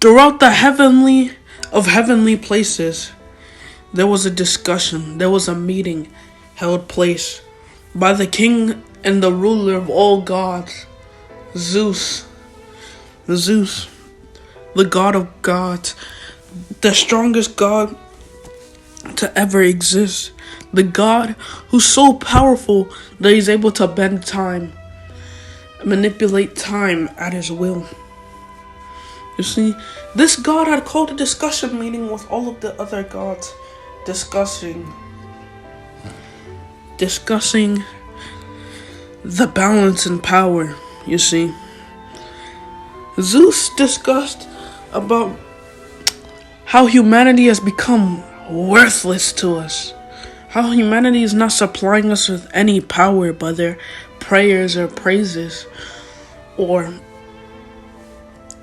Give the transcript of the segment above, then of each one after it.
Throughout the heavenly places, there was a discussion, there was a meeting held place by the king and the ruler of all gods, Zeus, the god of gods, the strongest god to ever exist, the god who's so powerful that he's able to bend time, manipulate time at his will. You see, this god had called a discussion meeting with all of the other gods, discussing the balance in power. You see, Zeus discussed about how humanity has become worthless to us, how humanity is not supplying us with any power by their prayers or praises, or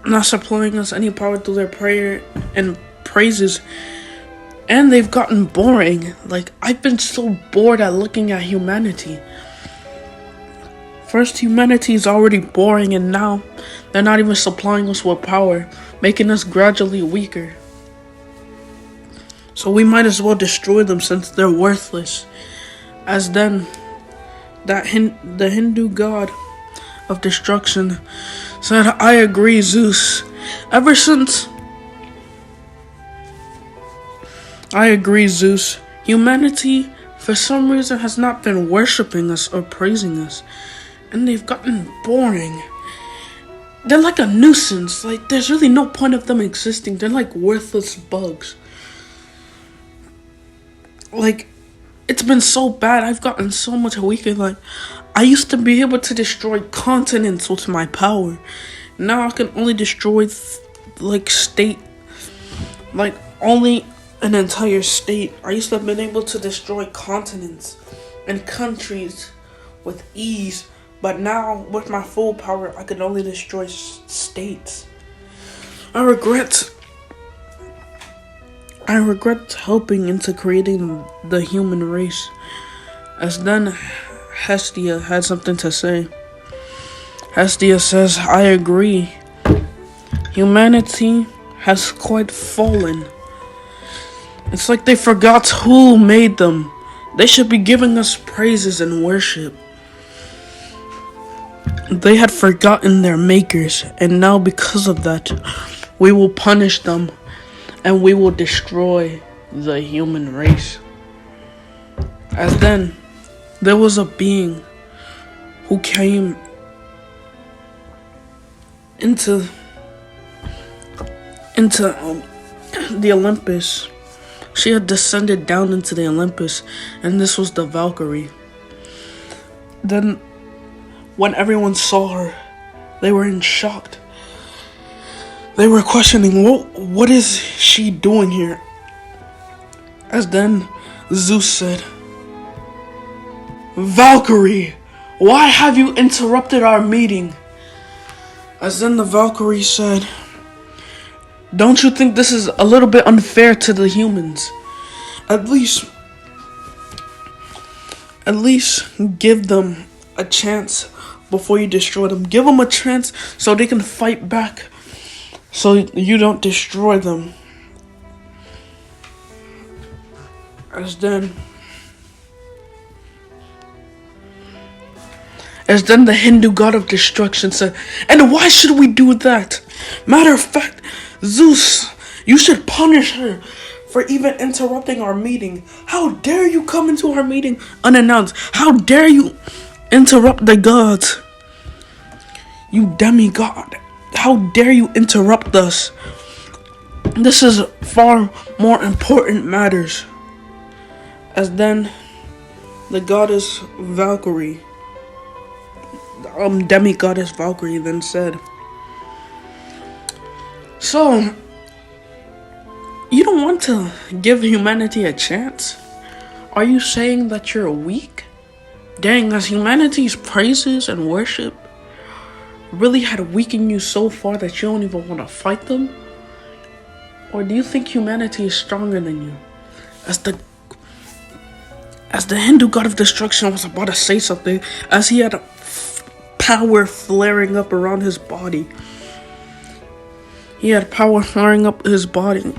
not supplying us any power through their prayer and praises. And they've gotten boring. Like, I've been so bored at looking at humanity. First, humanity is already boring, and now they're not even supplying us with power, making us gradually weaker. So we might as well destroy them since they're worthless. As then, the Hindu god of destruction said, I agree, Zeus. Ever since humanity for some reason has not been worshipping us or praising us, and they've gotten boring. They're like a nuisance. Like, there's really no point of them existing. They're like worthless bugs. Like, it's been so bad. I've gotten so much weaker. Like, I used to be able to destroy continents with my power. Now I can only destroy only an entire state. I used to have been able to destroy continents and countries with ease, but now with my full power I can only destroy states. I regret helping into creating the human race. As then Hestia had something to say. Hestia says, I agree. Humanity has quite fallen. It's like they forgot who made them. They should be giving us praises and worship. They had forgotten their makers, and now because of that, we will punish them and we will destroy the human race. As then, there was a being who came into the Olympus. She had descended down into the Olympus, and this was the Valkyrie. Then, when everyone saw her, they were in shock. They were questioning, what is she doing here? As then, Zeus said, Valkyrie, why have you interrupted our meeting? As then the Valkyrie said, don't you think this is a little bit unfair to the humans? At least give them a chance before you destroy them. Give them a chance so they can fight back, so you don't destroy them. As then the Hindu god of destruction said, and why should we do that? Matter of fact, Zeus, you should punish her for even interrupting our meeting. How dare you come into our meeting unannounced? How dare you interrupt the gods? You demigod. How dare you interrupt us? This is far more important matters. As then, the goddess Valkyrie, demigoddess Valkyrie then said, so, you don't want to give humanity a chance? Are you saying that you're weak? Dang, has humanity's praises and worship really had weakened you so far that you don't even want to fight them? Or do you think humanity is stronger than you? As the Hindu god of destruction was about to say something, as he had power flaring up around his body, He had power flaring up his body.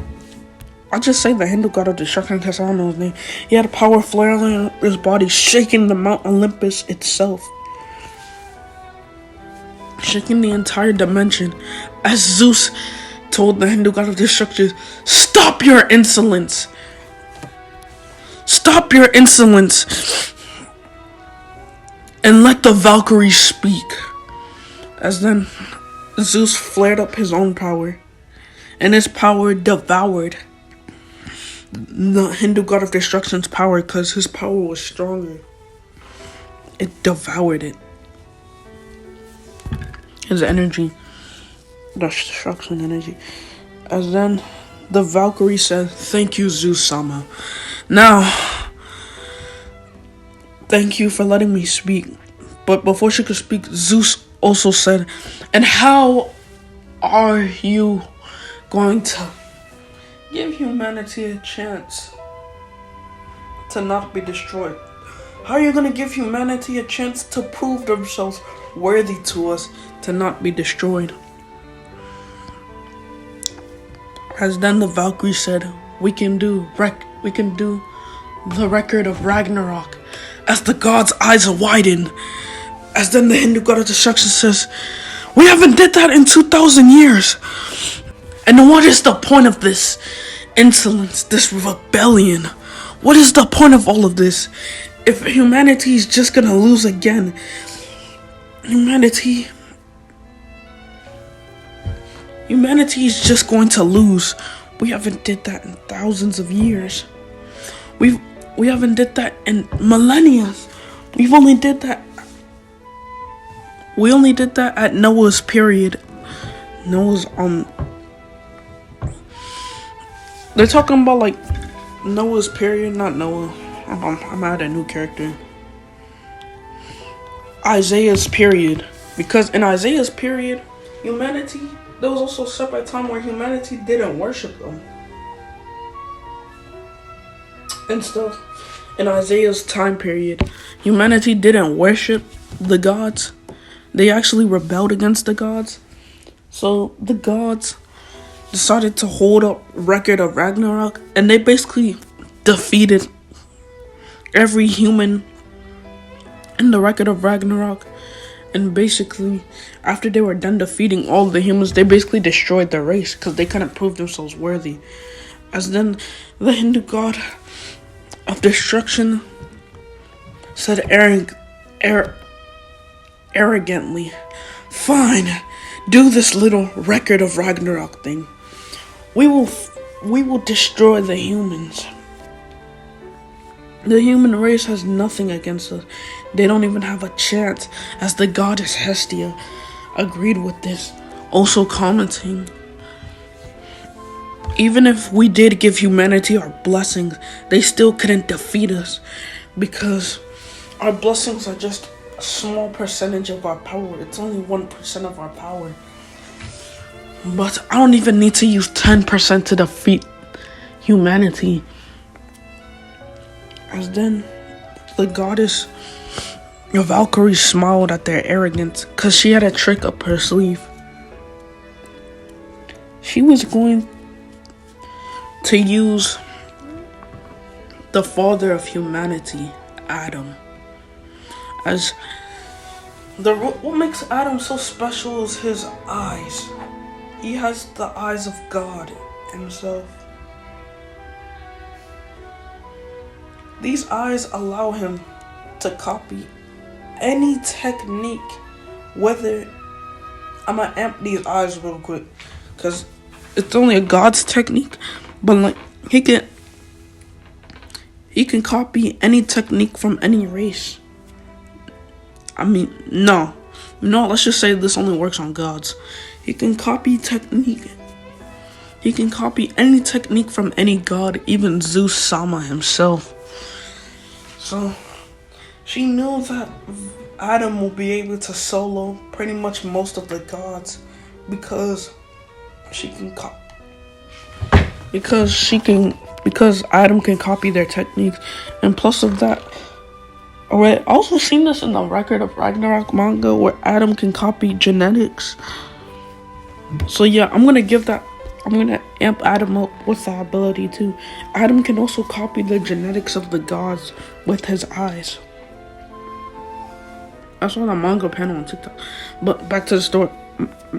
I'll just say the Hindu god of destruction because I don't know his name. He had power flaring up his body, shaking the Mount Olympus itself. Shaking the entire dimension. As Zeus told the Hindu god of destruction, "Stop your insolence! Stop your insolence! And let the Valkyries speak." As then Zeus flared up his own power, and his power devoured the Hindu god of destruction's power because his power was stronger. It devoured it. His energy. Destruction energy. As then the Valkyrie said, "Thank you, Zeus-sama. Now, thank you for letting me speak." But before she could speak, Zeus also said, "And how are you going to give humanity a chance to not be destroyed? How are you going to give humanity a chance to prove themselves worthy to us to not be destroyed?" As then the Valkyrie said, we can do the record of Ragnarok." As the god's eyes widen, as then the Hindu god of destruction says, "We haven't did that in 2,000 years. And what is the point of this insolence, this rebellion? What is the point of all of this? If humanity is just gonna lose again, humanity is just going to lose. We haven't did that in thousands of years. We haven't did that in millennia. We only did that at Noah's period. They're talking about like Noah's period, not Noah. I'm at a new character. Isaiah's period. Because in Isaiah's period, humanity, there was also a separate time where humanity didn't worship them and stuff. In Isaiah's time period, humanity didn't worship the gods. They actually rebelled against the gods. So the gods decided to hold up record of Ragnarok, and they basically defeated every human in the record of Ragnarok. And basically, after they were done defeating all the humans, they basically destroyed their race because they couldn't prove themselves worthy. As then the Hindu god of destruction said arrogantly, "Fine, do this little record of Ragnarok thing. We will destroy the humans. The human race has nothing against us. They don't even have a chance," as the goddess Hestia agreed with this, also commenting, "Even if we did give humanity our blessings, they still couldn't defeat us because our blessings are just a small percentage of our power. It's only 1% of our power. But I don't even need to use 10% to defeat humanity." As then the goddess Valkyrie smiled at their arrogance because she had a trick up her sleeve. She was going to use the father of humanity, Adam. As what makes Adam so special is his eyes. He has the eyes of God himself. These eyes allow him to copy any technique, whether I'm gonna amp these eyes real quick because it's only a god's technique, but like he can copy any technique from any race. I mean, no, let's just say this only works on gods. He can copy technique. He can copy any technique from any god, even Zeus-sama himself. So she knew that Adam will be able to solo pretty much most of the gods because Adam can copy their techniques, and plus of that, I also seen this in the record of Ragnarok manga where Adam can copy genetics. So yeah, I'm gonna amp Adam up with that ability too. Adam can also copy the genetics of the gods with his eyes. I saw the manga panel on TikTok. But back to the story.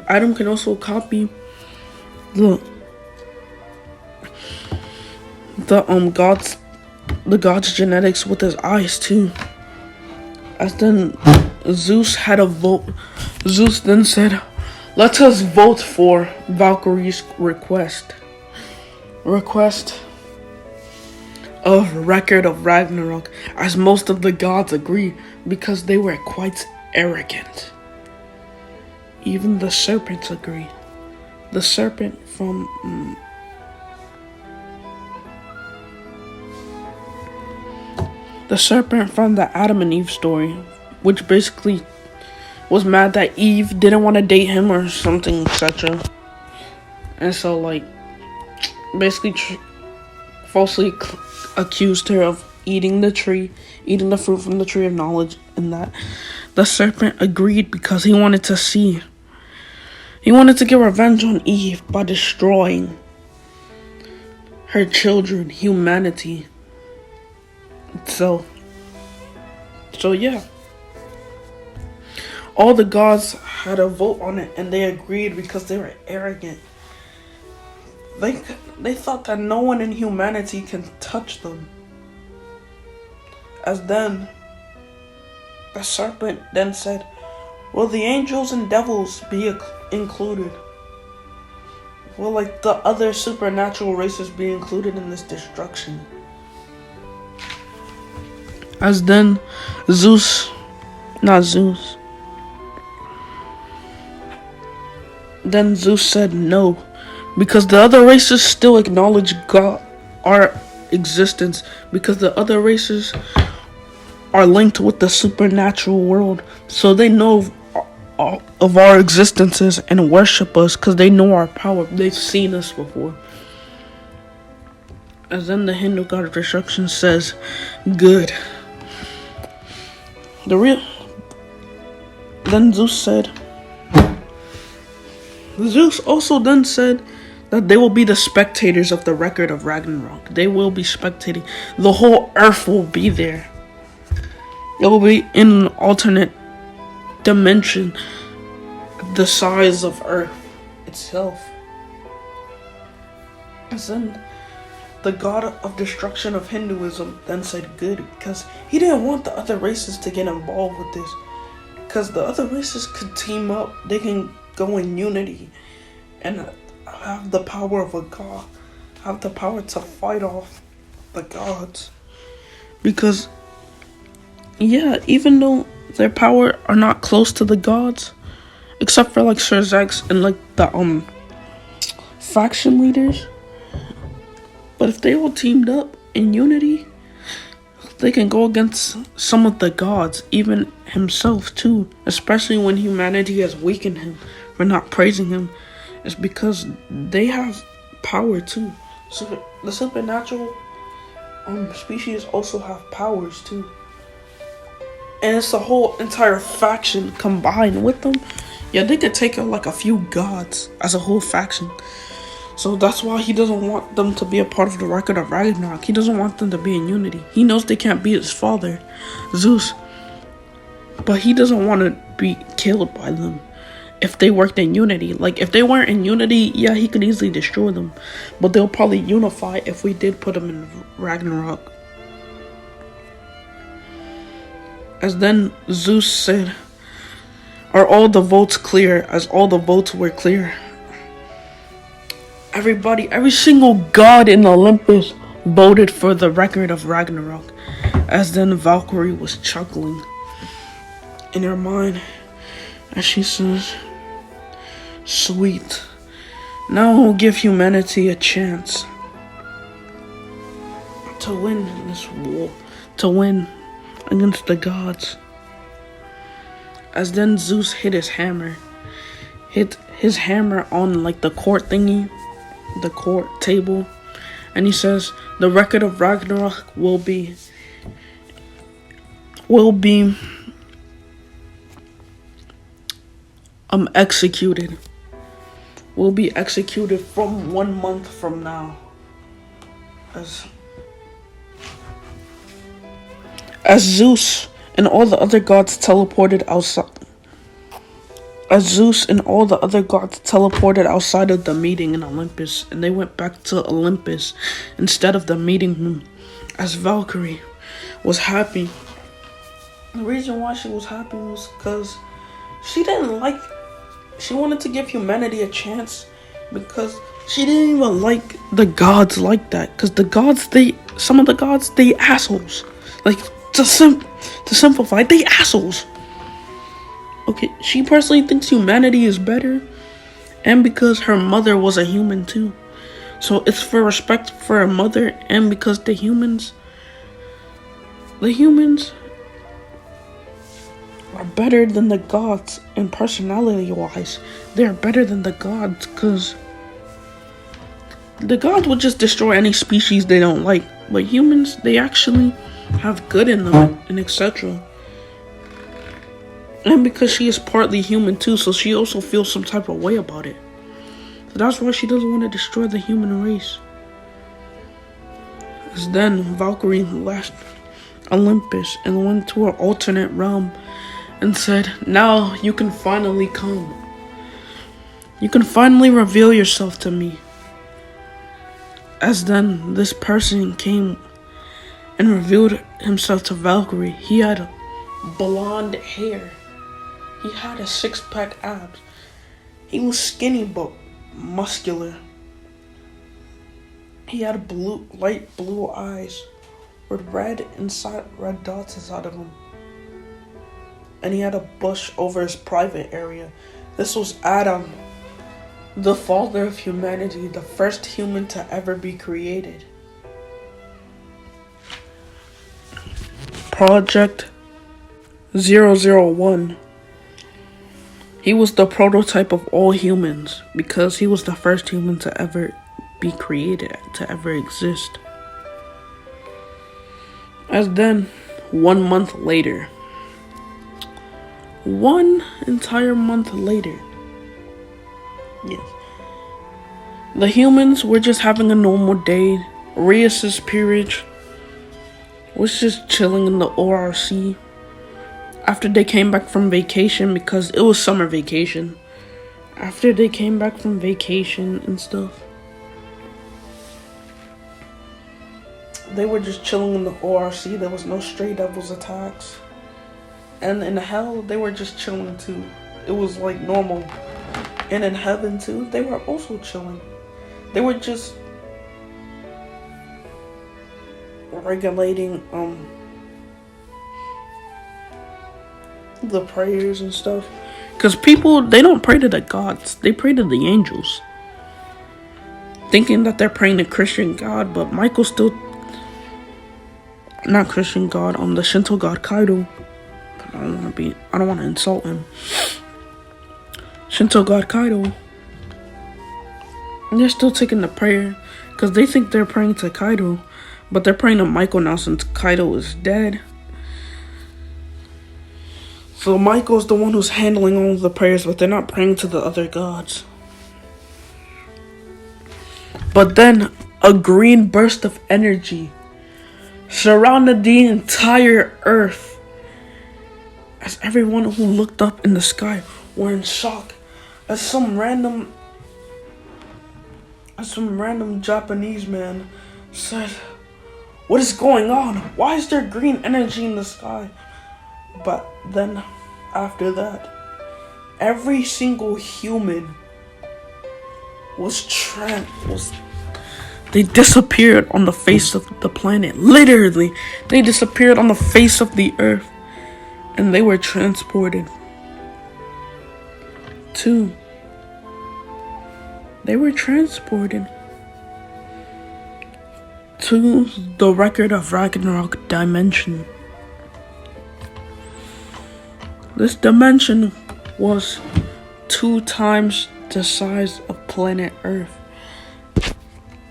Adam can also copy the gods genetics with his eyes too. As then Zeus had a vote. Zeus then said, "Let us vote for Valkyrie's request of record of Ragnarok," as most of the gods agree, because they were quite arrogant. Even the serpents agree. The serpent from the Adam and Eve story, which basically was mad that Eve didn't want to date him or something, etc. And so, like, basically falsely accused her of eating the fruit from the tree of knowledge, and that the serpent agreed because he wanted to get revenge on Eve by destroying her children, humanity. So yeah. All the gods had a vote on it, and they agreed because they were arrogant. They thought that no one in humanity can touch them. As then, the serpent then said, "Will the angels and devils be included? Will, like, the other supernatural races be included in this destruction?" As then, Then Zeus said no, because the other races still acknowledge God, our existence, because the other races are linked with the supernatural world, so they know of our existences and worship us because they know our power. They've seen us before. As then the Hindu god of destruction says, "Good." Then Zeus also then said that they will be the spectators of the record of Ragnarok. They will be spectating. The whole earth will be there. It will be in an alternate dimension the size of Earth itself. And then the god of destruction of Hinduism then said good, because he didn't want the other races to get involved with this. Because the other races could team up. They can go in unity and have the power of a god. Have the power to fight off the gods. Because, yeah, even though their power are not close to the gods, except for like Sir Zex and like the faction leaders, but if they all teamed up in unity, they can go against some of the gods, even himself too, especially when humanity has weakened him for not praising him. It's because they have power too. So the supernatural species also have powers too. And it's the whole entire faction combined with them. Yeah, they could take like a few gods as a whole faction. So that's why he doesn't want them to be a part of the record of Ragnarok. He doesn't want them to be in unity. He knows they can't be his father, Zeus. But he doesn't want to be killed by them if they worked in unity. Like, if they weren't in unity, yeah, he could easily destroy them. But they'll probably unify if we did put them in Ragnarok. As then Zeus said, "Are all the votes clear?" As all the votes were clear, every single god in Olympus voted for the record of Ragnarok. As then Valkyrie was chuckling in her mind as she says, "Sweet, now we'll give humanity a chance to win this war, to win against the gods." As then Zeus hit his hammer on like the court thingy, the court table, and he says the record of Ragnarok will be executed will be executed from 1 month from now. As Zeus and all the other gods teleported outside. As Zeus and all the other gods teleported outside of the meeting in Olympus, and they went back to Olympus instead of the meeting room. As Valkyrie was happy. The reason why she was happy was because she wanted to give humanity a chance, because she didn't even like the gods like that. Because some of the gods, they assholes. Like, to simplify, they assholes. Okay, she personally thinks humanity is better, and because her mother was a human too. So it's for respect for her mother, and because the humans are better than the gods, and personality-wise, they're better than the gods, because the gods would just destroy any species they don't like, but humans, they actually have good in them, and etc. And because she is partly human too, so she also feels some type of way about it. So that's why she doesn't want to destroy the human race. As then Valkyrie left Olympus and went to her alternate realm and said, "Now you can finally come. You can finally reveal yourself to me." As then this person came and revealed himself to Valkyrie. He had blonde hair. He had a 6-pack abs. He was skinny but muscular. He had light blue eyes with red dots inside of them. And he had a bush over his private area. This was Adam, the father of humanity, the first human to ever be created. Project 001. He was the prototype of all humans because he was the first human to ever be created, to ever exist. As then, 1 month later, 1 entire month later, yes, the humans were just having a normal day. Rhea's peerage was just chilling in the ORC after they came back from vacation, because it was summer vacation. After they came back from vacation and stuff, they were just chilling in the ORC. There was no Stray Devils attacks. And in hell, they were just chilling too. It was like normal. And in heaven too, they were also chilling. They were just regulating the prayers and stuff. Because people, they don't pray to the gods. They pray to the angels. Thinking that they're praying to Christian God, but Michael's still... Not Christian God, the Shinto God Kaido. I don't want to insult him. Shinto God Kaido. And they're still taking the prayer. Because they think they're praying to Kaido. But they're praying to Michael now since Kaido is dead. So Michael's the one who's handling all of the prayers, but they're not praying to the other gods. But then a green burst of energy surrounded the entire earth, as everyone who looked up in the sky were in shock, as some random Japanese man said, "What is going on? Why is there green energy in the sky?" But then after that, every single human they disappeared on the face of the planet. Literally, they disappeared on the face of the earth. And they were transported to the record of Ragnarok dimension. This dimension was 2 times the size of planet Earth.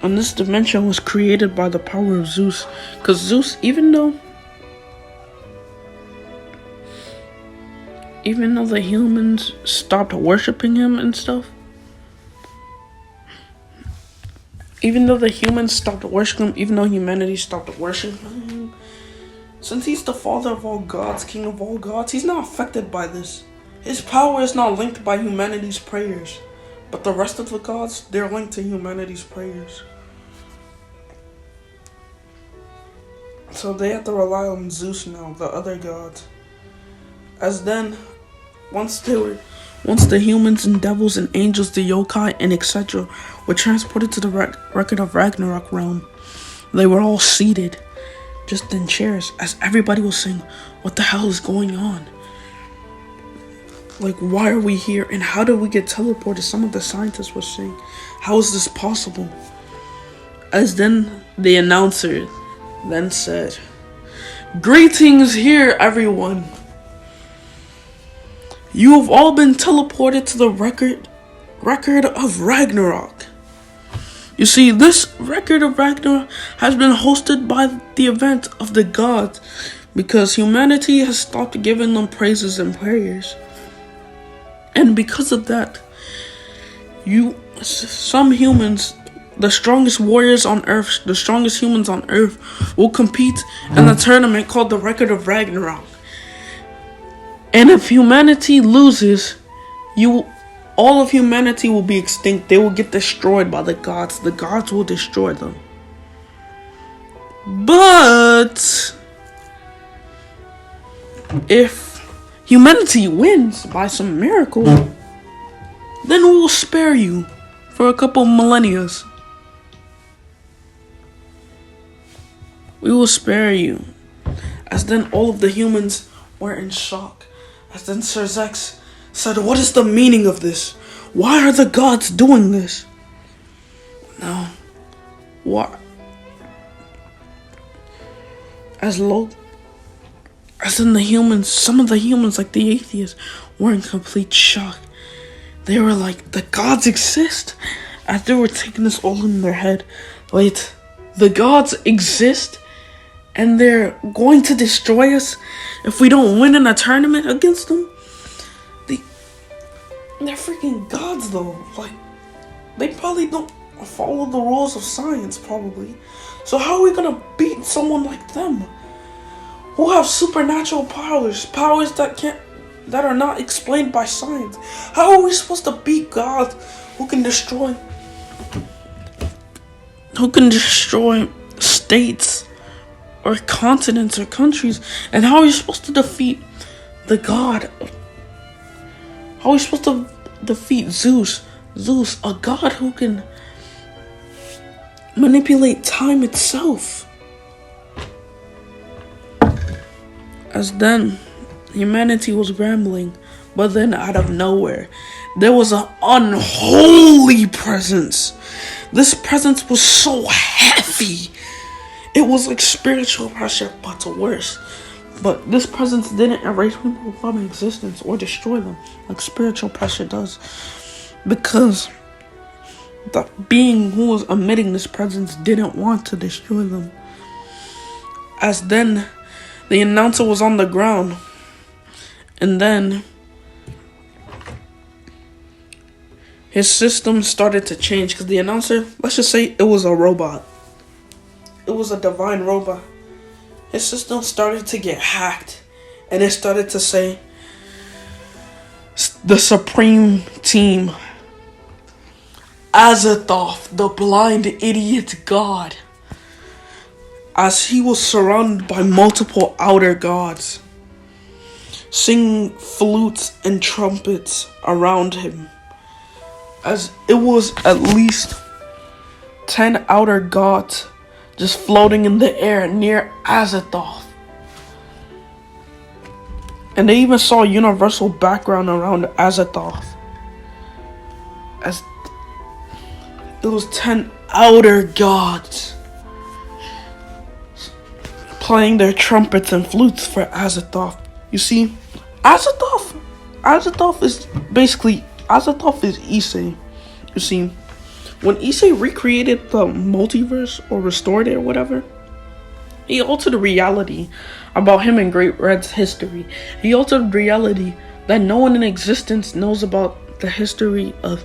And this dimension was created by the power of Zeus. Because Zeus, even though the humans stopped worshiping him and stuff, even though the humans stopped worshiping him, even though humanity stopped worshiping him, since he's the father of all gods, king of all gods, he's not affected by this. His power is not linked by humanity's prayers. But the rest of the gods, they're linked to humanity's prayers. So they have to rely on Zeus now, the other gods. As then, once the humans and devils and angels, the yokai and etc. were transported to the record of Ragnarok realm, they were all seated, just in chairs, as everybody was saying, what the hell is going on? Like, why are we here? And how did we get teleported? Some of the scientists were saying, how is this possible? As then the announcer then said, greetings here, everyone. You have all been teleported to the record of Ragnarok. You see, this record of Ragnarok has been hosted by the event of the gods because humanity has stopped giving them praises and prayers. And because of that, some humans, the strongest warriors on Earth, the strongest humans on Earth, will compete in a tournament called the Record of Ragnarok. And if humanity loses, all of humanity will be extinct. They will get destroyed by the gods. The gods will destroy them. But if humanity wins by some miracle, then we will spare you for a couple millennia. We will spare you. As then all of the humans were in shock. As then Sir Zex said, what is the meaning of this? Why are the gods doing this? Now, why? As in the humans, some of the humans, like the atheists, were in complete shock. They were like, the gods exist? As they were taking this all in their head. Wait, the gods exist? And they're going to destroy us if we don't win in a tournament against them? They're freaking gods though. Like, they probably don't follow the rules of science, probably. So how are we gonna beat someone like them? Who have supernatural powers that are not explained by science. How are we supposed to beat God who can destroy states or continents or countries? And how are we supposed to defeat the God? How are we supposed to defeat Zeus? Zeus, a god who can manipulate time itself. As then, humanity was rambling, but then out of nowhere, there was an unholy presence. This presence was so heavy. It was like spiritual pressure, but worse. But this presence didn't erase people from existence or destroy them like spiritual pressure does. Because the being who was emitting this presence didn't want to destroy them. As then, the announcer was on the ground. And then his system started to change. Because the announcer, let's just say it was a robot. It was a divine robot. His system started to get hacked. And it started to say, the supreme team, Azathoth, the blind idiot god, as he was surrounded by multiple outer gods, singing flutes and trumpets around him, as it was at least 10 outer gods just floating in the air near Azathoth. And they even saw a universal background around Azathoth, as it was 10 outer gods playing their trumpets and flutes for Azathoth. You see, Azathoth is Issei. You see, when Issei recreated the multiverse or restored it or whatever, he altered reality about him and Great Red's history. He altered reality that no one in existence knows about the history of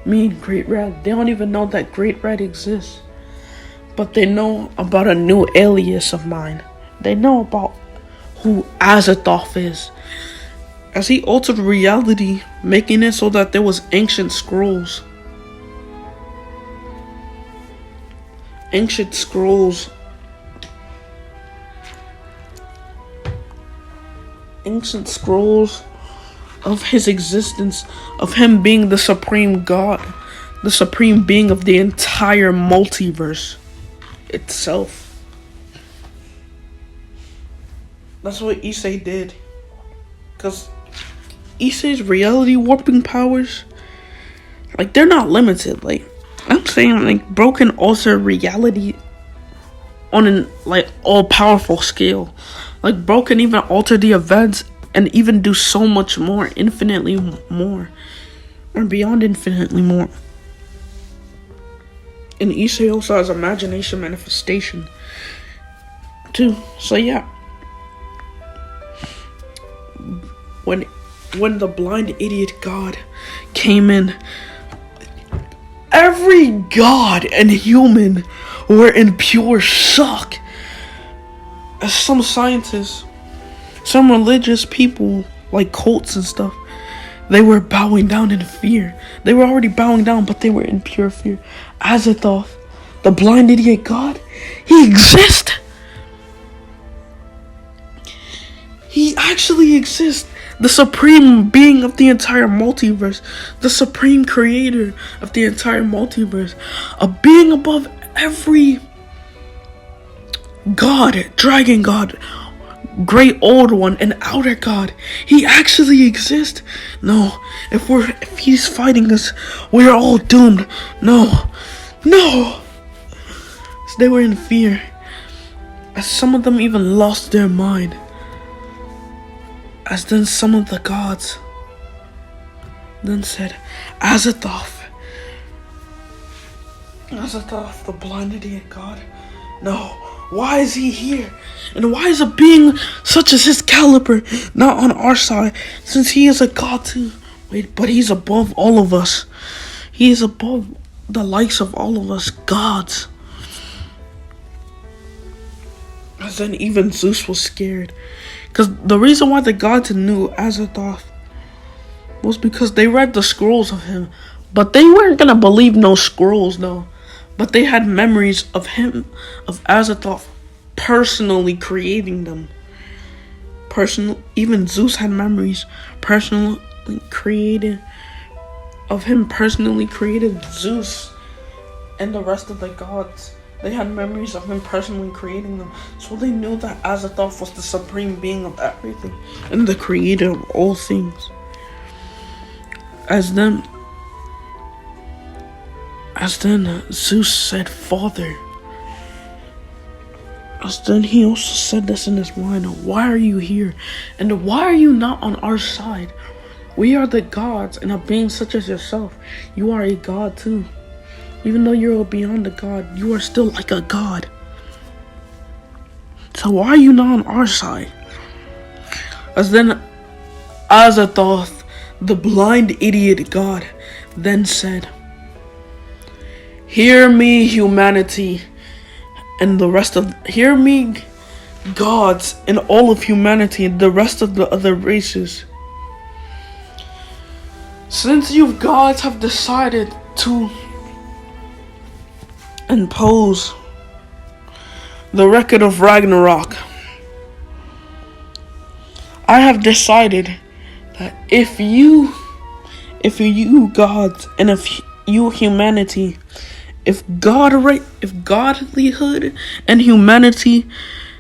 Me and Great Red, they don't even know that Great Red exists. But they know about a new alias of mine. They know about who Azathoth is. As he altered reality, making it so that there was ancient scrolls. Ancient scrolls. Ancient scrolls of his existence, of him being the supreme god, the supreme being of the entire multiverse itself. That's what Issei did. Because Issei's reality warping powers, like, they're not limited. Like, I'm saying, like, bro can alter reality on an, like, all-powerful scale. Like, bro can even alter the events and even do so much more, infinitely more, or beyond infinitely more. And Issei also has imagination manifestation too. So yeah, when the blind idiot god came in, every god and human were in pure shock. As some scientists, some religious people, like cults and stuff, they were bowing down in fear. They were already bowing down, but they were in pure fear. Azathoth, the blind idiot god, he exists. He actually exists. The supreme being of the entire multiverse. The supreme creator of the entire multiverse. A being above every god, dragon god, great old one, and outer god. He actually exists. No, if he's fighting us, we're all doomed. No. So they were in fear, as some of them even lost their mind. As then some of the gods then said, Azathoth, the blind idiot god. No, why is he here? And why is a being such as his caliber not on our side, since he is a god too? Wait, but he's above all of us. He is above the likes of all of us gods. As then even Zeus was scared. Because the reason why the gods knew Azathoth was because they read the scrolls of him. But they weren't going to believe no scrolls, no. But they had memories of him, of Azathoth, personally creating them. Even Zeus had memories personally created of him, personally created Zeus and the rest of the gods. They had memories of him personally creating them. So they knew that Azathoth was the supreme being of everything and the creator of all things. As then Zeus said, Father. As then he also said this in his mind, why are you here? And why are you not on our side? We are the gods, and a being such as yourself, you are a god too. Even though you're beyond a god, you are still like a god. So why are you not on our side? As then Azathoth, the blind idiot god, then said, Hear me, humanity, and hear me, gods, and all of humanity, and the rest of the other races. Since you gods have decided to impose the record of Ragnarok, I have decided that if you gods and if you humanity, if godlyhood and humanity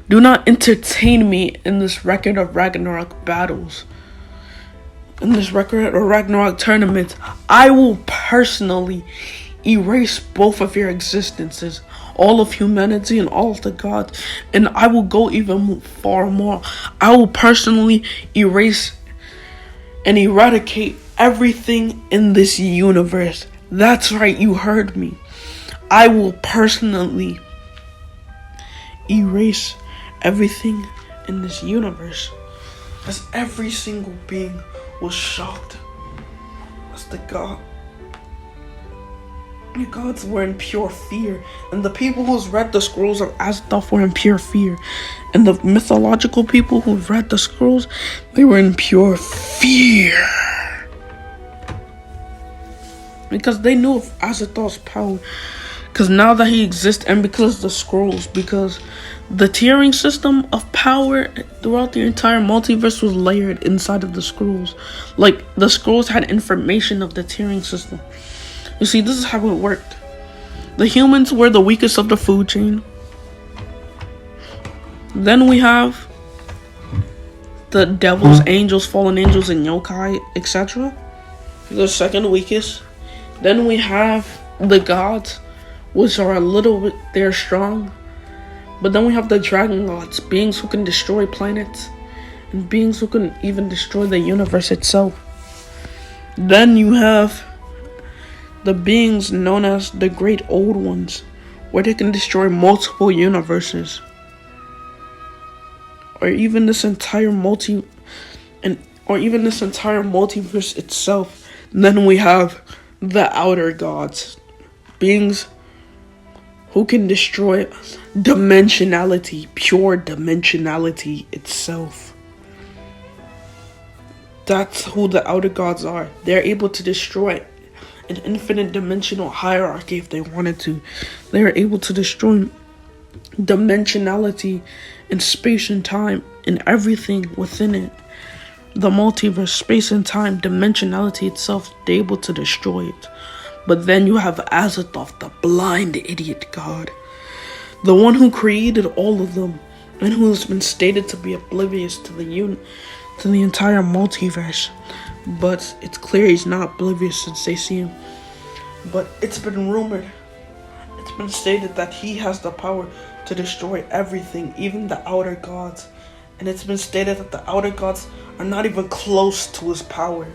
do not entertain me in this record of Ragnarok battles, in this record of Ragnarok tournament, I will personally erase both of your existences, all of humanity and all of the gods, and I will go even far more. I will personally erase and eradicate everything in this universe. That's right, you heard me. I will personally erase everything in this universe. As every single being was shocked as the god The gods were in pure fear, and the people who read the scrolls of Azathoth were in pure fear. And the mythological people who read the scrolls, they were in pure fear. Because they knew of Azathoth's power. Because now that he exists, and because of the scrolls, because the tiering system of power throughout the entire multiverse was layered inside of the scrolls. Like, the scrolls had information of the tiering system. You see, this is how it worked. The humans were the weakest of the food chain. Then we have the devils, angels, fallen angels, and yokai, etc. The second weakest. Then we have the gods, which are a little bit, they're strong. But then we have the dragon gods, beings who can destroy planets, and beings who can even destroy the universe itself. Then you have the beings known as the Great Old Ones, where they can destroy multiple universes. Or even this entire multiverse itself. Then we have the outer gods, beings who can destroy dimensionality, pure dimensionality itself. That's who the outer gods are. They're able to destroy an infinite dimensional hierarchy if they wanted to. They are able to destroy dimensionality in space and time and everything within it. The multiverse, space and time, dimensionality itself, they're able to destroy it. But then you have Azathoth, the blind idiot god, the one who created all of them, and who has been stated to be oblivious to the entire multiverse. But it's clear he's not oblivious since they see him. But it's been rumored, it's been stated that he has the power to destroy everything, even the outer gods. And it's been stated that the outer gods are not even close to his power.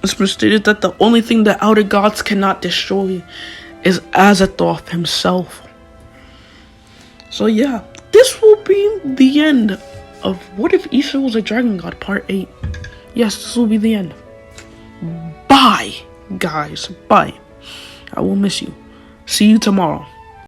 It's been stated that the only thing the outer gods cannot destroy is Azathoth himself. So yeah, this will be the end of What If Issei Was a Dragon God Part 8. Yes, this will be the end. Bye, guys. Bye. I will miss you. See you tomorrow.